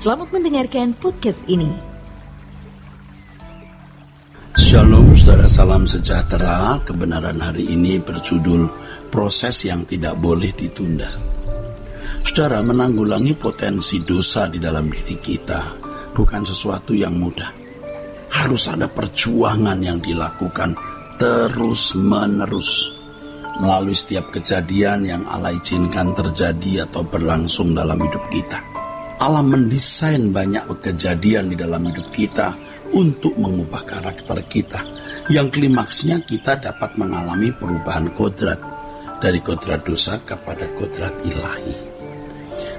Selamat mendengarkan podcast ini. Shalom saudara, salam sejahtera. Kebenaran hari ini berjudul proses yang tidak boleh ditunda. Saudara, menanggulangi potensi dosa di dalam diri kita bukan sesuatu yang mudah. Harus ada perjuangan yang dilakukan terus menerus melalui setiap kejadian yang Allah izinkan terjadi atau berlangsung dalam hidup kita. Allah mendesain banyak kejadian di dalam hidup kita untuk mengubah karakter kita, yang klimaksnya kita dapat mengalami perubahan kodrat dari kodrat dosa kepada kodrat ilahi.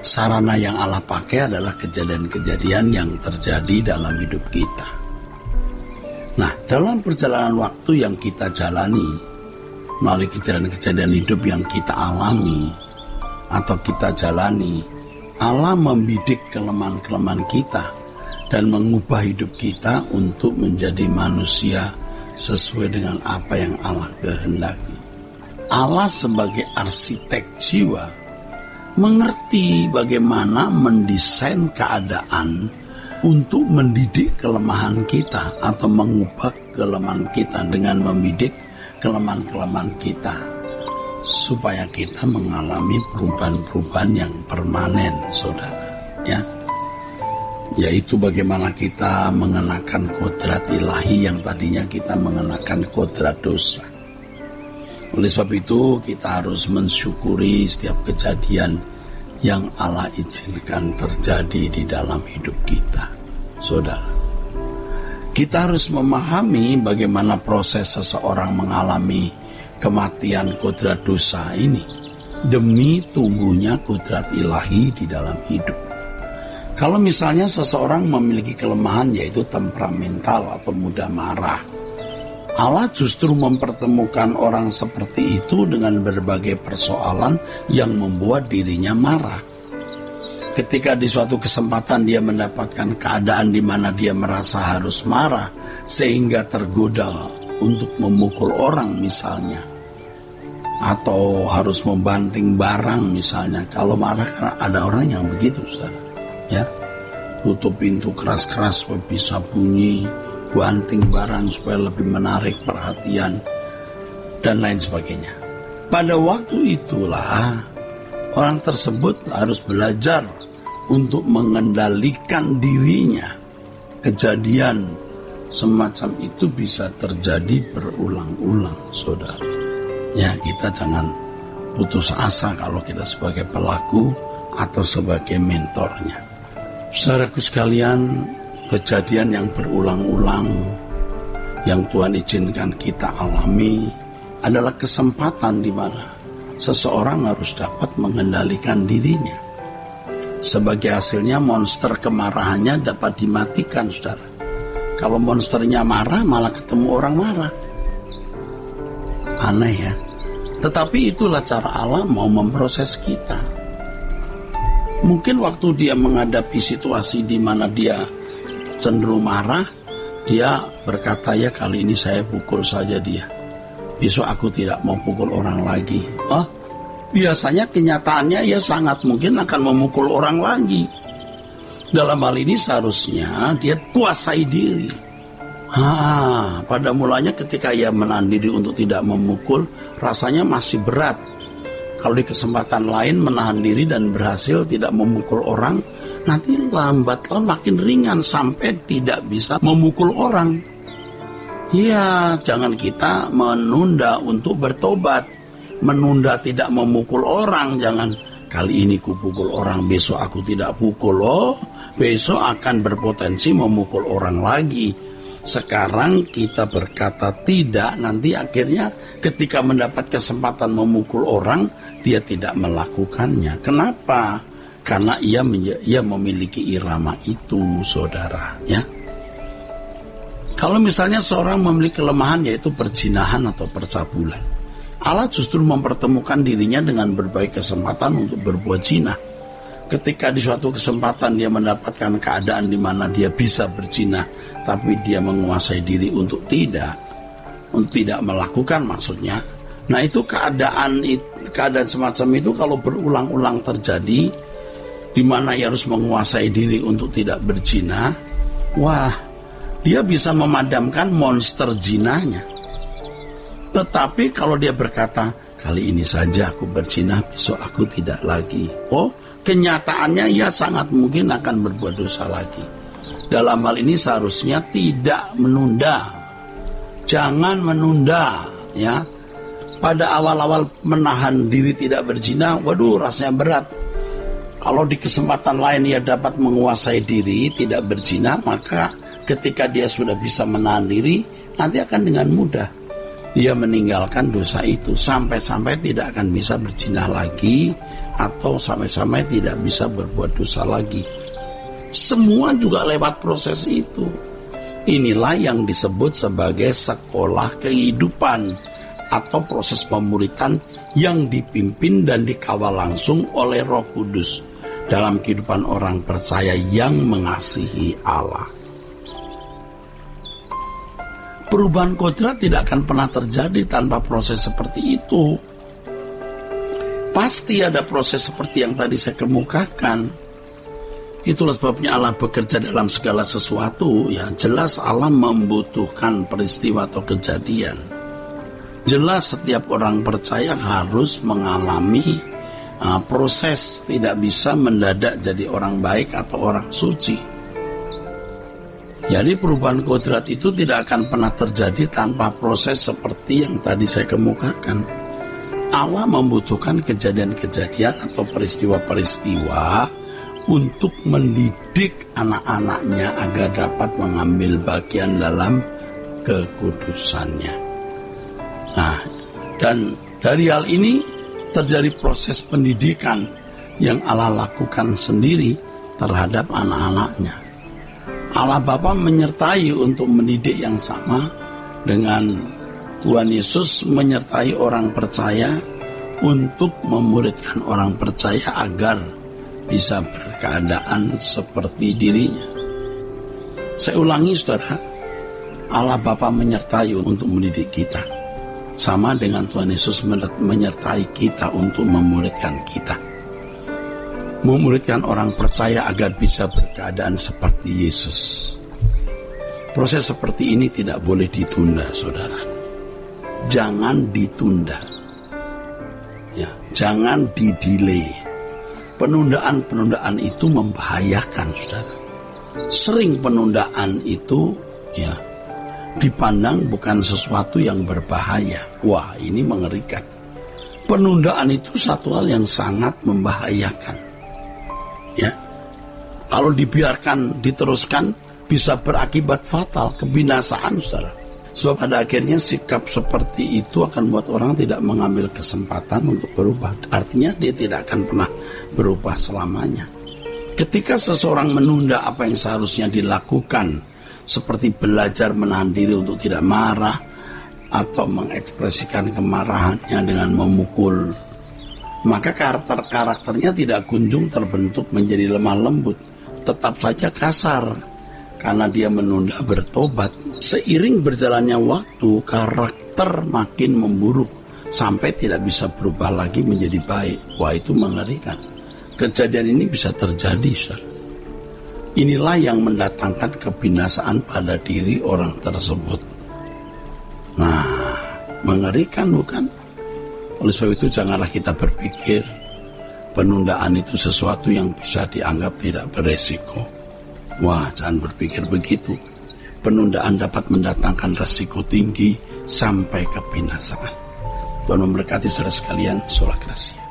Sarana yang Allah pakai adalah kejadian-kejadian yang terjadi dalam hidup kita. Nah, dalam perjalanan waktu yang kita jalani, melalui kejadian-kejadian hidup yang kita alami atau kita jalani, Allah membidik kelemahan-kelemahan kita dan mengubah hidup kita untuk menjadi manusia sesuai dengan apa yang Allah kehendaki. Allah sebagai arsitek jiwa mengerti bagaimana mendesain keadaan untuk mendidik kelemahan kita atau mengubah kelemahan kita dengan membidik kelemahan-kelemahan kita, supaya kita mengalami perubahan-perubahan yang permanen, saudara. Yaitu bagaimana kita mengenakan kodrat ilahi yang tadinya kita mengenakan kodrat dosa. Oleh sebab itu, kita harus mensyukuri setiap kejadian yang Allah izinkan terjadi di dalam hidup kita, saudara. Kita harus memahami bagaimana proses seseorang mengalami kematian kodrat dosa ini demi tumbuhnya kodrat ilahi di dalam hidup. Kalau misalnya seseorang memiliki kelemahan yaitu temperamental atau mudah marah, Allah justru mempertemukan orang seperti itu dengan berbagai persoalan yang membuat dirinya marah. Ketika di suatu kesempatan dia mendapatkan keadaan di mana dia merasa harus marah sehingga tergoda untuk memukul orang misalnya, atau harus membanting barang misalnya. Kalau marah, karena ada orang yang begitu, saudara, ya, tutup pintu keras-keras supaya bisa bunyi, banting barang supaya lebih menarik perhatian, dan lain sebagainya. Pada waktu itulah orang tersebut harus belajar untuk mengendalikan dirinya. Kejadian semacam itu bisa terjadi berulang-ulang, saudara. Ya, kita jangan putus asa kalau kita sebagai pelaku atau sebagai mentornya. Saudaraku sekalian, kejadian yang berulang-ulang yang Tuhan izinkan kita alami adalah kesempatan di mana seseorang harus dapat mengendalikan dirinya. Sebagai hasilnya monster kemarahannya dapat dimatikan, saudara. Kalau monsternya marah malah ketemu orang marah. Aneh ya. Tetapi itulah cara Allah mau memproses kita. Mungkin waktu dia menghadapi situasi di mana dia cenderung marah, dia berkata, ya kali ini saya pukul saja dia. Besok aku tidak mau pukul orang lagi. Biasanya kenyataannya ia sangat mungkin akan memukul orang lagi. Dalam hal ini seharusnya dia kuasai diri. Pada mulanya ketika ia menahan diri untuk tidak memukul, rasanya masih berat. Kalau di kesempatan lain menahan diri dan berhasil tidak memukul orang, nanti lambat laun makin ringan sampai tidak bisa memukul orang. Ya, jangan kita menunda untuk bertobat, menunda tidak memukul orang. Jangan kali ini kupukul orang, besok aku tidak pukul. Besok akan berpotensi memukul orang lagi. Sekarang kita berkata tidak, nanti akhirnya ketika mendapat kesempatan memukul orang, dia tidak melakukannya. Kenapa? Karena ia memiliki irama itu, saudara, ya. Kalau misalnya seorang memiliki kelemahan yaitu perzinahan atau percabulan, Allah justru mempertemukan dirinya dengan berbagai kesempatan untuk berbuat zina. Ketika di suatu kesempatan dia mendapatkan keadaan di mana dia bisa berzina, tapi dia menguasai diri untuk tidak melakukan, maksudnya. Nah, itu keadaan semacam itu kalau berulang-ulang terjadi, di mana ia harus menguasai diri untuk tidak berzina, wah, dia bisa memadamkan monster zinanya. Tetapi kalau dia berkata, kali ini saja aku berzina, besok aku tidak lagi. Oh, kenyataannya ia sangat mungkin akan berbuat dosa lagi. Dalam hal ini seharusnya tidak menunda. Jangan menunda, ya. Pada awal-awal menahan diri tidak berzina, waduh rasanya berat. Kalau di kesempatan lain ia dapat menguasai diri tidak berzina, maka ketika dia sudah bisa menahan diri, nanti akan dengan mudah dia meninggalkan dosa itu, sampai-sampai tidak akan bisa berzina lagi, atau sampai-sampai tidak bisa berbuat dosa lagi. Semua juga lewat proses itu. Inilah yang disebut sebagai sekolah kehidupan, atau proses pemuritan yang dipimpin dan dikawal langsung oleh Roh Kudus dalam kehidupan orang percaya yang mengasihi Allah. Perubahan kodrat tidak akan pernah terjadi tanpa proses seperti itu. Pasti ada proses seperti yang tadi saya kemukakan. Itulah sebabnya Allah bekerja dalam segala sesuatu. Ya, jelas Allah membutuhkan peristiwa atau kejadian. Jelas setiap orang percaya harus mengalami proses, tidak bisa mendadak jadi orang baik atau orang suci. Jadi perubahan kodrat itu tidak akan pernah terjadi tanpa proses seperti yang tadi saya kemukakan. Allah membutuhkan kejadian-kejadian atau peristiwa-peristiwa untuk mendidik anak-anaknya agar dapat mengambil bagian dalam kekudusannya. Nah, dan dari hal ini terjadi proses pendidikan yang Allah lakukan sendiri terhadap anak-anaknya. Allah Bapa menyertai untuk mendidik yang sama dengan Tuhan Yesus menyertai orang percaya untuk memuridkan orang percaya agar bisa berkeadaan seperti dirinya. Saya ulangi saudara, Allah Bapa menyertai untuk mendidik kita. Sama dengan Tuhan Yesus menyertai kita untuk memuridkan kita. Memuridkan orang percaya agar bisa berkeadaan seperti Yesus. Proses seperti ini tidak boleh ditunda, saudara. Jangan ditunda. Ya, jangan didelay. Penundaan-penundaan itu membahayakan, saudara. Sering penundaan itu ya dipandang bukan sesuatu yang berbahaya. Wah, ini mengerikan. Penundaan itu satu hal yang sangat membahayakan. Ya, kalau dibiarkan diteruskan bisa berakibat fatal, kebinasaan, saudara. Sebab pada akhirnya sikap seperti itu akan membuat orang tidak mengambil kesempatan untuk berubah. Artinya dia tidak akan pernah berubah selamanya. Ketika seseorang menunda apa yang seharusnya dilakukan, seperti belajar menahan diri untuk tidak marah, atau mengekspresikan kemarahannya dengan memukul, maka karakternya tidak kunjung terbentuk menjadi lemah lembut, tetap saja kasar, karena dia menunda bertobat. Seiring berjalannya waktu, karakter makin memburuk, sampai tidak bisa berubah lagi menjadi baik. Wah, itu mengerikan. Kejadian ini bisa terjadi, saudara. Inilah yang mendatangkan kebinasaan pada diri orang tersebut. Nah, mengerikan bukan? Oleh sebab itu janganlah kita berpikir penundaan itu sesuatu yang bisa dianggap tidak beresiko. Wah, jangan berpikir begitu. Penundaan dapat mendatangkan resiko tinggi sampai kebinasaan. Tuhan memberkati saudara sekalian. Sola Gracia.